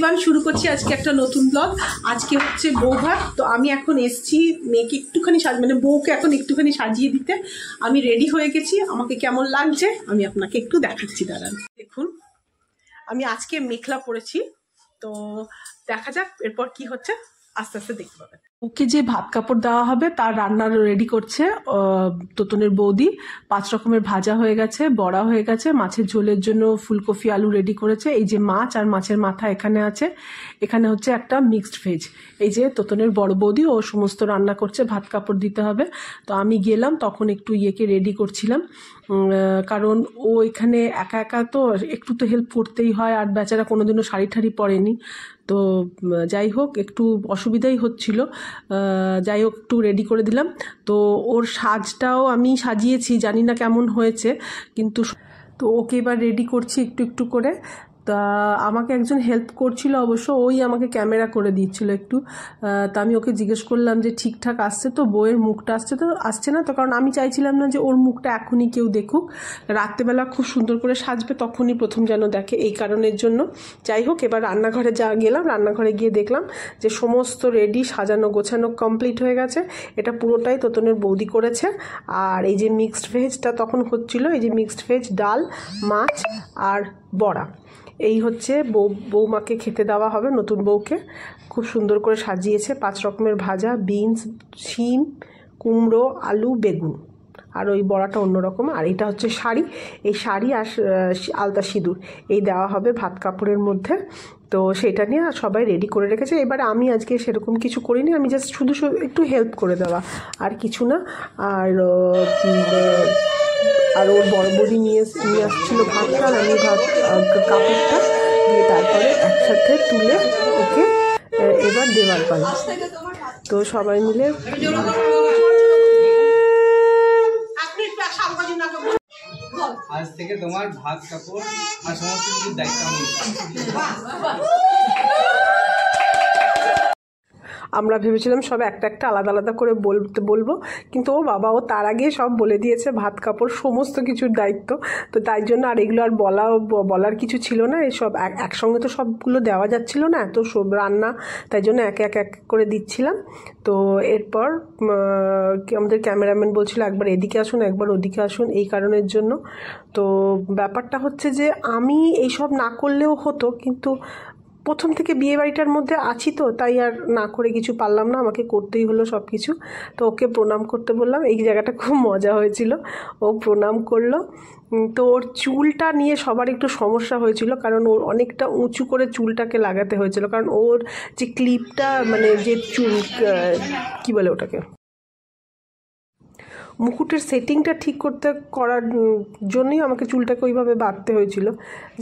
Everyone, শুরু করছি আজকে একটা নতুন ব্লগ। আজকে হচ্ছে বৌভাত। তো আমি এখন এসছি মেয়েকে একটুখানি মানে বউকে এখন একটুখানি সাজিয়ে দিতে। আমি রেডি হয়ে গেছি। আমাকে কেমন লাগছে আমি আপনাকে একটু দেখাচ্ছি, দাঁড়ান। দেখুন, আমি আজকে মেখলা পরেছি। তো দেখা যাক এরপর কি হচ্ছে, আস্তে আস্তে দেখতে পাবেন। ওকে যে ভাত কাপড় দেওয়া হবে তার রান্নার রেডি করছে তোতনের বৌদি। 5 রকমের ভাজা হয়ে গেছে, বড়া হয়ে গেছে, মাছের ঝোলের জন্য ফুলকপি আলু রেডি করেছে। এই যে মাছ আর মাছের মাথা এখানে আছে। এখানে হচ্ছে একটা মিক্সড ভেজ। এই যে তোতনের বড় বৌদি ও সমস্ত রান্না করছে, ভাত কাপড় দিতে হবে। তো আমি গেলাম তখন একটু ইয়েকে রেডি করছিলাম, কারণ ও এখানে একা একা তো একটু তো হেল্প করতেই হয়। আর বেচারা কোনোদিনও শাড়ি ঠাড়ি পরেনি। তো যাই হোক, একটু অসুবিধাই হচ্ছিল। যাই হোক, একটু রেডি করে দিলাম। তো ওর সাজটাও আমি সাজিয়েছি, জানি না কেমন হয়েছে, কিন্তু তো ওকে এবার রেডি করছি একটু একটু করে। তা আমাকে একজন হেল্প করছিল, অবশ্য ওই আমাকে ক্যামেরা করে দিচ্ছিল একটু। তা আমি ওকে জিজ্ঞেস করলাম যে ঠিকঠাক আসছে তো, বউয়ের মুখটা আসছে না তো? কারণ আমি চাইছিলাম না যে ওর মুখটা এখনই কেউ দেখুক, রাত্রেবেলা খুব সুন্দর করে সাজবে তখনই প্রথম যেন দেখে, এই কারণের জন্য। যাই হোক, এবার রান্নাঘরে গেলাম। রান্নাঘরে গিয়ে দেখলাম যে সমস্ত রেডি, সাজানো গোছানো কমপ্লিট হয়ে গেছে। এটা পুরোটাই তোতনের বৌদি করেছে। আর এই যে মিক্সড ভেজটা তখন হচ্ছিল, এই যে মিক্সড ভেজ, ডাল, মাছ আর বড়া, এই হচ্ছে বৌমাকে খেতে দেওয়া হবে, নতুন বউকে। খুব সুন্দর করে সাজিয়েছে। 5 রকমের ভাজা, বিনস, শিম, কুমড়ো, আলু, বেগুন, আর ওই বড়াটা অন্যরকম। আর এটা হচ্ছে শাড়ি, এই শাড়ি আর আলতা সিঁদুর এই দেওয়া হবে ভাত কাপড়ের মধ্যে। তো সেটা নিয়ে সবাই রেডি করে রেখেছে। এবারে আমি আজকে সেরকম কিছু করিনি, আমি জাস্ট শুধু একটু হেল্প করে দেওয়া, আর কিছু না। আর ওর বড় বৌদি নিয়ে আসছিল ভাতটা, আর আমি কাপড়টা দিয়ে তারপরে একসাথে তুলে ওকে এবার দেওয়ার পালা। তো সবাই মিলে আজ থেকে তোমার ভাত কাপড় আর সমস্ত কিছু দায়িত্ব আমি। আমরা ভেবেছিলাম সব একটা একটা আলাদা আলাদা করে বলবো, কিন্তু ও বাবা, ও তার আগে সব বলে দিয়েছে, ভাত কাপড় সমস্ত কিছুর দায়িত্ব। তো তাই জন্য আর এগুলো আর বলার কিছু ছিল না। এসব একসঙ্গে তো সবগুলো দেওয়া যাচ্ছিল না, এত সব রান্না, তাই জন্য এক এক করে দিচ্ছিলাম। তো এরপর আমাদের ক্যামেরাম্যান বলছিল একবার এদিকে আসুন, একবার ওদিকে আসুন, এই কারণের জন্য। তো ব্যাপারটা হচ্ছে যে আমি এইসব না করলেও হতো, কিন্তু প্রথম থেকে বিয়ে বাড়িটার মধ্যে আছি তো, তাই আর না করে কিছু পারলাম না, আমাকে করতেই হলো সব কিছু। তো ওকে প্রণাম করতে বললাম। এই জায়গাটা খুব মজা হয়েছিল, ও প্রণাম করলো। তো ওর চুলটা নিয়ে সবার একটু সমস্যা হয়েছিল, কারণ ওর অনেকটা উঁচু করে চুলটাকে লাগাতে হয়েছিল, কারণ ওর যে ক্লিপটা, মানে যে চুল কী বলে ওটাকে, মুকুটের সেটিংটা ঠিক করার জন্যই আমাকে চুলটাকে ওইভাবে বাঁধতে হয়েছিল।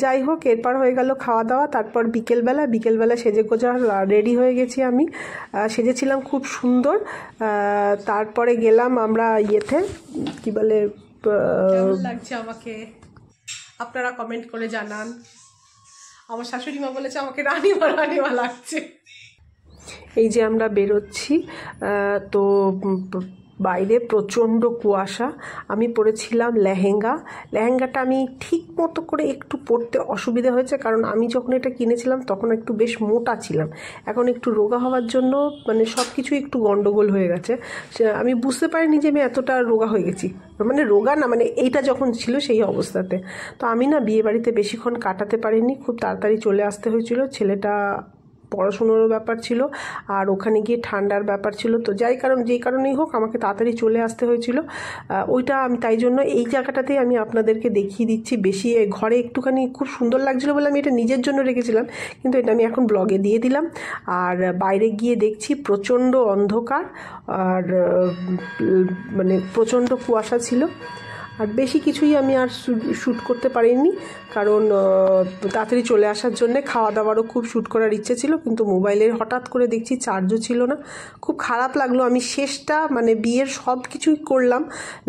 যাই হোক, এরপর হয়ে গেল খাওয়া দাওয়া। তারপর বিকেলবেলা সেজে গোজা রেডি হয়ে গেছি আমি, সেজেছিলাম খুব সুন্দর। তারপরে গেলাম আমরা ইয়েতে, কি বলে, কেমন লাগছে আমাকে আপনারা কমেন্ট করে জানান। আমার শাশুড়ি মা বলেছে আমাকে রানিমা লাগছে। এই যে আমরা বেরোচ্ছি, তো বাইরে প্রচণ্ড কুয়াশা। আমি পরেছিলাম লেহেঙ্গাটা আমি ঠিক মতো করে একটু পরতে অসুবিধা হয়েছে, কারণ আমি যখন এটা কিনেছিলাম তখন একটু বেশ মোটা ছিলাম। এখন একটু রোগা হওয়ার জন্য মানে সব কিছু একটু গন্ডগোল হয়ে গেছে। আমি বুঝতে পারিনি যে আমি এতটা রোগা হয়ে গেছি, মানে রোগা না, মানে এইটা যখন ছিল সেই অবস্থাতে। তো আমি না বিয়ে বাড়িতে বেশিক্ষণ কাটাতে পারিনি, খুব তাড়াতাড়ি চলে আসতে হয়েছিল। ছেলেটা পড়াশুনোরও ব্যাপার ছিল, আর ওখানে গিয়ে ঠান্ডার ব্যাপার ছিল। তো যেই কারণেই হোক আমাকে তাড়াতাড়ি চলে আসতে হয়েছিল। ওইটা আমি তাই জন্য এই জায়গাটাতেই আমি আপনাদেরকে দেখিয়ে দিচ্ছি। বেশি ঘরে একটুখানি খুব সুন্দর লাগছিল বলে আমি এটা নিজের জন্য রেখেছিলাম, কিন্তু এটা আমি এখন ব্লগে দিয়ে দিলাম। আর বাইরে গিয়ে দেখছি প্রচণ্ড অন্ধকার, আর মানে প্রচণ্ড কুয়াশা ছিল। আর বেশি কিছুই আমি আর শ্যুট করতে পারিনি, কারণ তাড়াতাড়ি চলে আসার জন্যে। খাওয়া দাওয়ারও খুব শ্যুট করার ইচ্ছে ছিল, কিন্তু মোবাইলের হঠাৎ করে দেখছি চার্জও ছিল না। খুব খারাপ লাগলো। আমি শেষটা, মানে বিয়ের সব কিছুই করলাম,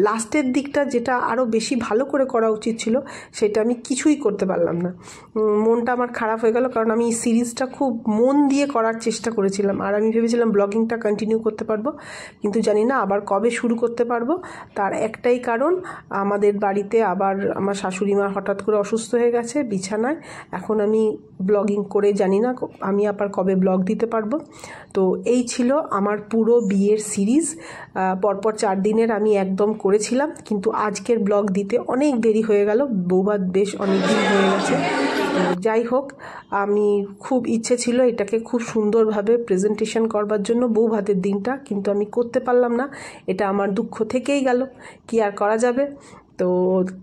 লাস্টের দিকটা যেটা আরও বেশি ভালো করে করা উচিত ছিল সেটা আমি কিছুই করতে পারলাম না। মনটা আমার খারাপ হয়ে গেল, কারণ আমি এই সিরিজটা খুব মন দিয়ে করার চেষ্টা করেছিলাম, আর আমি ভেবেছিলাম ব্লগিংটা কন্টিনিউ করতে পারবো, কিন্তু জানি না আবার কবে শুরু করতে পারবো। তার একটাই কারণ, আমাদের বাড়িতে আবার আমার শাশুড়ি মা হঠাৎ করে অসুস্থ হয়ে গেছে বিছানায়। এখন আমি ব্লগিং করে জানি না আমি আবার কবে ব্লগ দিতে পারবো। তো এই ছিল আমার পুরো বিয়ের সিরিজ। পরপর 4 দিনের আমি একদম করেছিলাম, কিন্তু আজকের ব্লগ দিতে অনেক দেরি হয়ে গেল, বৌভাত বেশ অনেক দিন হয়ে গেছে। যাই হোক, আমি খুব ইচ্ছে ছিল এটাকে খুব সুন্দরভাবে প্রেজেন্টেশন করবার জন্য বৌভাতের দিনটা, কিন্তু আমি করতে পারলাম না। এটা আমার দুঃখ থেকেই গেল, কি আর করা যাবে। তো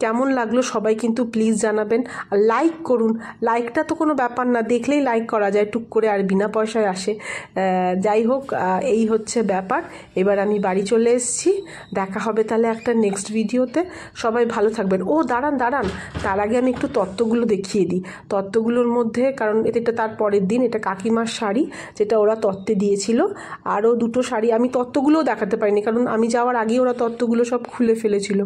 কেমন লাগলো সবাই কিন্তু প্লিজ জানাবেন, আর লাইক করুন। লাইকটা তো কোনো ব্যাপার না, দেখলেই লাইক করা যায় টুক করে, আর বিনা পয়সায় আসে। যাই হোক, এই হচ্ছে ব্যাপার। এবার আমি বাড়ি চলে এসেছি, দেখা হবে তাহলে একটা নেক্সট ভিডিওতে। সবাই ভালো থাকবেন। ও দাঁড়ান, তার আগে আমি একটু তত্ত্বগুলো দেখিয়ে দিই। তত্ত্বগুলোর মধ্যে, কারণ এটা তার পরের দিন, এটা কাকিমার শাড়ি যেটা ওরা তত্ত্বে দিয়েছিল। আরও 2টো শাড়ি আমি তত্ত্বগুলোও দেখাতে পারিনি, কারণ আমি যাওয়ার আগেই ওরা তত্ত্বগুলো সব খুলে ফেলেছিল।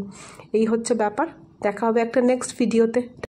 এই হচ্ছে ব্যাপার। দেখা হবে একটা নেক্সট ভিডিওতে।